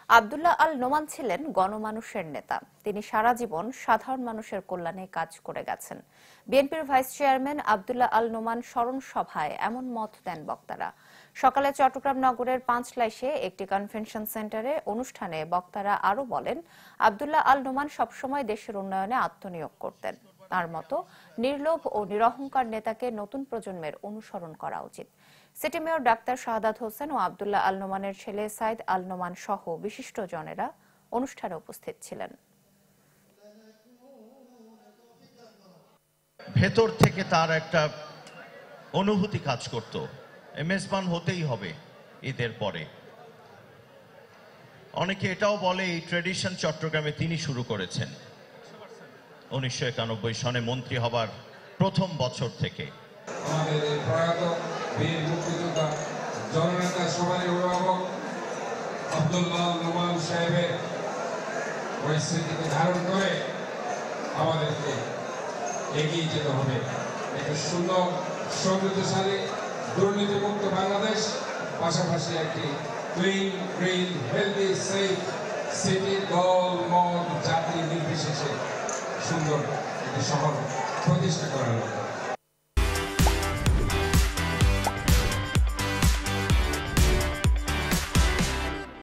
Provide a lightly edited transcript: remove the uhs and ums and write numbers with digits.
আব্দুল্লাহ আল নোমান ছিলেন গণমানুষের নেতা। তিনি সারা জীবন সাধারণ মানুষের কল্যাণে কাজ করে গেছেন। বিএনপির ভাইস চেয়ারম্যান আব্দুল্লাহ আল নোমান স্মরণ সভায় এমন মত দেন বক্তারা। সকালে চট্টগ্রাম নগরের পাঁচলাইশে একটি কনভেনশন সেন্টারে অনুষ্ঠানে বক্তারা আরও বলেন, আব্দুল্লাহ আল নোমান সবসময় দেশের উন্নয়নে আত্মনিয়োগ করতেন। তার মতো নির্লোভ ও নিরহংকার নেতাকে নতুন প্রজন্মের অনুসরণ করা উচিত। City mayor doctor Shahadat Hossain ও আব্দুল্লাহ আল নোমানের ছেলে সাইদ আল নোমান সহ বিশিষ্টজনেরা অনুষ্ঠানে উপস্থিত ছিলেন। ভেতর থেকে তার একটা অনুভূতি কাজ করত, মেজবান হতেই হবে ঈদের পরে। অনেকে এটাও বলে এই ট্রেডিশন চট্টগ্রামে তিনি শুরু করেছেন 1991 সনে মন্ত্রী হবার প্রথম বছর থেকে। আমাদের এই প্রয়াত বীর মুক্তিযোদ্ধা জননেতা সবারই অভিভাবক আব্দুল্লাহ নোমান সাহেবের ওই স্মৃতিকে ধারণ করে আমাদেরকে এগিয়ে যেতে হবে। একটি সুন্দর সমৃদ্ধশালী দুর্নীতিমুক্ত বাংলাদেশ, পাশাপাশি একটি clean, green, healthy, safe city, দল মত জাতি নির্বিশেষে সুন্দর একটি শহর প্রতিষ্ঠা করার